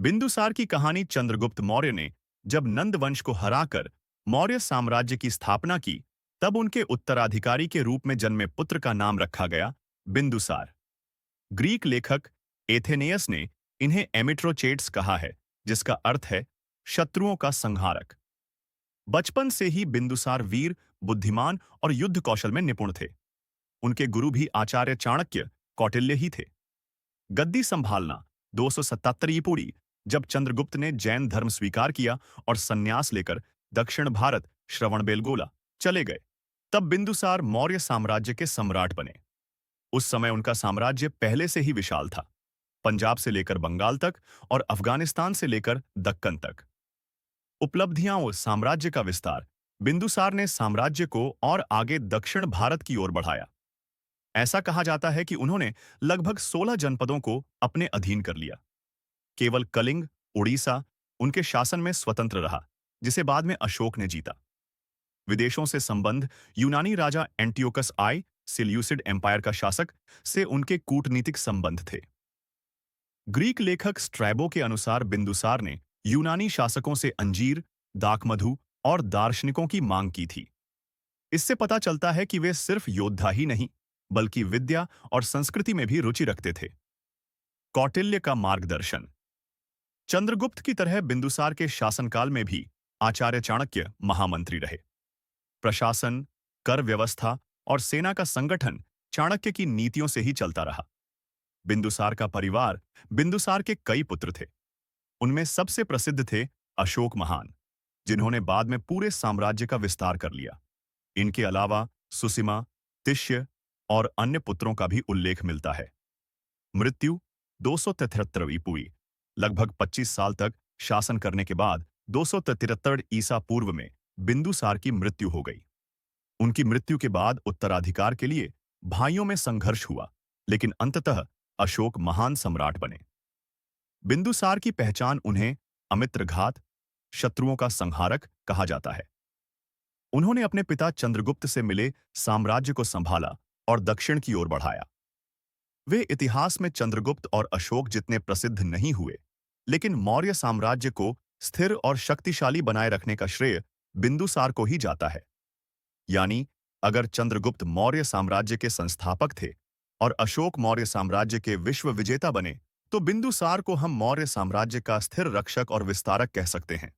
बिंदुसार की कहानी चंद्रगुप्त मौर्य ने जब नंद वंश को हराकर मौर्य साम्राज्य की स्थापना की, तब उनके उत्तराधिकारी के रूप में जन्मे पुत्र का नाम रखा गया बिंदुसार। ग्रीक लेखक एथेनेयस ने इन्हें एमिट्रोचेट्स कहा है, जिसका अर्थ है शत्रुओं का संहारक। बचपन से ही बिंदुसार वीर, बुद्धिमान और युद्ध कौशल में निपुण थे। उनके गुरु भी आचार्य चाणक्य, कौटिल्य ही थे। गद्दी संभालना 277 ईपूरी, जब चंद्रगुप्त ने जैन धर्म स्वीकार किया और संन्यास लेकर दक्षिण भारत श्रवणबेलगोला चले गए, तब बिंदुसार मौर्य साम्राज्य के सम्राट बने। उस समय उनका साम्राज्य पहले से ही विशाल था, पंजाब से लेकर बंगाल तक और अफगानिस्तान से लेकर दक्कन तक। उपलब्धियां और साम्राज्य का विस्तार, बिंदुसार ने साम्राज्य को और आगे दक्षिण भारत की ओर बढ़ाया। ऐसा कहा जाता है कि उन्होंने लगभग 16 जनपदों को अपने अधीन कर लिया। केवल कलिंग, उड़ीसा उनके शासन में स्वतंत्र रहा, जिसे बाद में अशोक ने जीता। विदेशों से संबंध, यूनानी राजा एंटियोकस आई, सिल्यूसिड एम्पायर का शासक, से उनके कूटनीतिक संबंध थे। ग्रीक लेखक स्ट्रैबो के अनुसार बिंदुसार ने यूनानी शासकों से अंजीर, दाकमधु और दार्शनिकों की मांग की थी। इससे पता चलता है कि वे सिर्फ योद्धा ही नहीं, बल्कि विद्या और संस्कृति में भी रुचि रखते थे। कौटिल्य का मार्गदर्शन। चंद्रगुप्त की तरह बिंदुसार के शासनकाल में भी आचार्य चाणक्य महामंत्री रहे। प्रशासन, कर व्यवस्था और सेना का संगठन चाणक्य की नीतियों से ही चलता रहा। बिंदुसार का परिवार, बिंदुसार के कई पुत्र थे। उनमें सबसे प्रसिद्ध थे अशोक महान, जिन्होंने बाद में पूरे साम्राज्य का विस्तार कर लिया। इनके अलावा सुसीमा, तिष्य और अन्य पुत्रों का भी उल्लेख मिलता है। मृत्यु 273 ईस्वी, लगभग 25 साल तक शासन करने के बाद 273 ईसा पूर्व में बिंदुसार की मृत्यु हो गई। उनकी मृत्यु के बाद उत्तराधिकार के लिए भाइयों में संघर्ष हुआ, लेकिन अंततः अशोक महान सम्राट बने। बिंदुसार की पहचान उन्हें अमित्रघात, शत्रुओं का संहारक कहा जाता है। उन्होंने अपने पिता चंद्रगुप्त से मिले साम्राज्य को संभाला और दक्षिण की ओर बढ़ाया। वे इतिहास में चंद्रगुप्त और अशोक जितने प्रसिद्ध नहीं हुए, लेकिन मौर्य साम्राज्य को स्थिर और शक्तिशाली बनाए रखने का श्रेय बिंदुसार को ही जाता है। यानी, अगर चंद्रगुप्त मौर्य साम्राज्य के संस्थापक थे और अशोक मौर्य साम्राज्य के विश्व विजेता बने, तो बिंदुसार को हम मौर्य साम्राज्य का स्थिर रक्षक और विस्तारक कह सकते हैं।